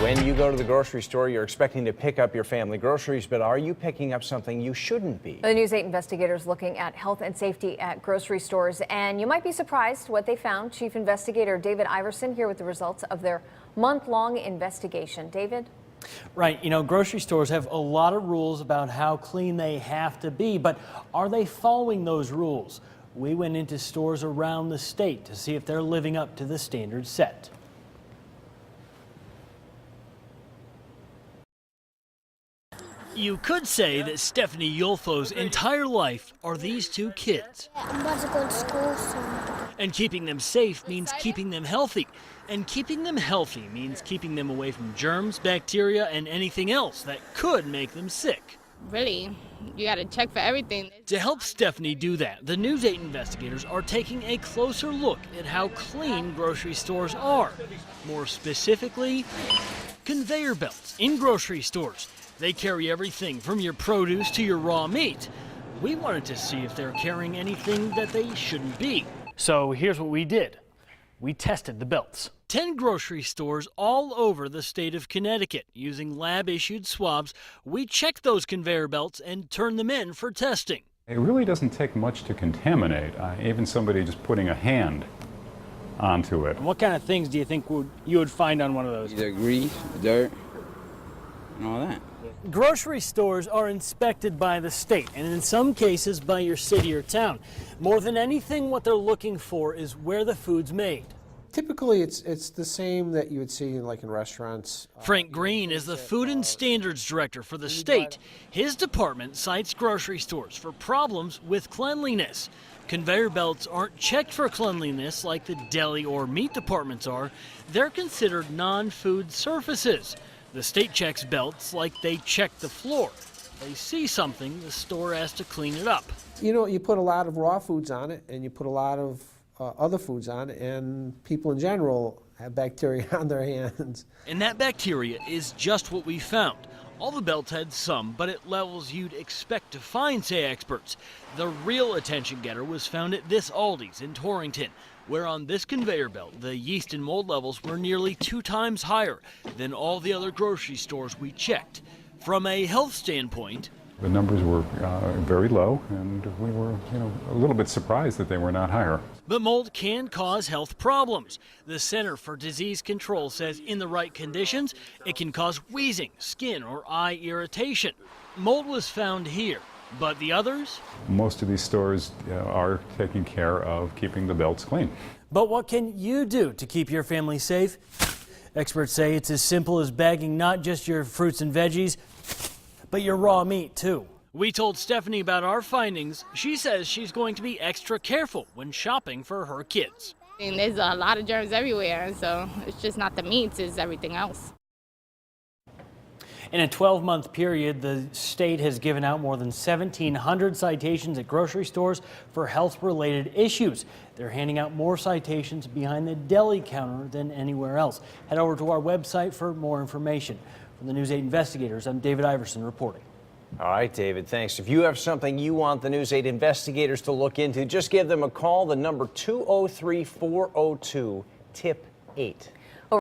When you go to the grocery store, you're expecting to pick up your family groceries, but are you picking up something you shouldn't be? The News 8 investigators looking at health and safety at grocery stores, and you might be surprised what they found. Chief Investigator David Iverson here with the results of their month-long investigation. David? Right, grocery stores have a lot of rules about how clean they have to be, but are they following those rules? We went into stores around the state to see if they're living up to the standards set. You could say that Stephanie Yulfo's entire life are these two kids. I'm about to go to school soon. And keeping them safe means keeping them healthy. And keeping them healthy means keeping them away from germs, bacteria, and anything else that could make them sick. Really, you got to check for everything. To help Stephanie do that, the News 8 investigators are taking a closer look at how clean grocery stores are. More specifically, conveyor belts in grocery stores. They carry everything from your produce to your raw meat. We wanted to see if they're carrying anything that they shouldn't be. So here's what we did. We tested the belts. 10 grocery stores all over the state of Connecticut. Using lab-issued swabs, we checked those conveyor belts and turned them in for testing. It really doesn't take much to contaminate, even somebody just putting a hand onto it. What kind of things do you think you would find on one of those? Either grease, dirt, and all that. Grocery stores are inspected by the state, and in some cases by your city or town. More than anything, what they're looking for is where the food's made. Typically, it's the same that you would see in restaurants. Frank Green is the Food and Standards Director for the state. His department cites grocery stores for problems with cleanliness. Conveyor belts aren't checked for cleanliness like the deli or meat departments are. They're considered non-food surfaces. The state checks belts like they check the floor. They see something, the store has to clean it up. You put a lot of raw foods on it, and you put a lot of other foods on it, and people in general have bacteria on their hands. And that bacteria is just what we found. All the belts had some, but at levels you'd expect to find, say experts. The real attention getter was found at this Aldi's in Torrington, where on this conveyor belt, the yeast and mold levels were nearly 2 times higher than all the other grocery stores we checked. From a health standpoint, the numbers were very low, and we were, a little bit surprised that they were not higher. But mold can cause health problems. The Center for Disease Control says in the right conditions, it can cause wheezing, skin or eye irritation. Mold was found here, but the others? Most of these stores are taking care of keeping the belts clean. But what can you do to keep your family safe? Experts say it's as simple as bagging not just your fruits and veggies, but your raw meat too. We told Stephanie about our findings. She says she's going to be extra careful when shopping for her kids. And there's a lot of germs everywhere, and so it's just not the meats, it's everything else. In a 12-month period, the state has given out more than 1,700 citations at grocery stores for health-related issues. They're handing out more citations behind the deli counter than anywhere else. Head over to our website for more information. From the News 8 investigators, I'm David Iverson reporting. All right, David, thanks. If you have something you want the News 8 investigators to look into, just give them a call. The number 203-402-TIP-8.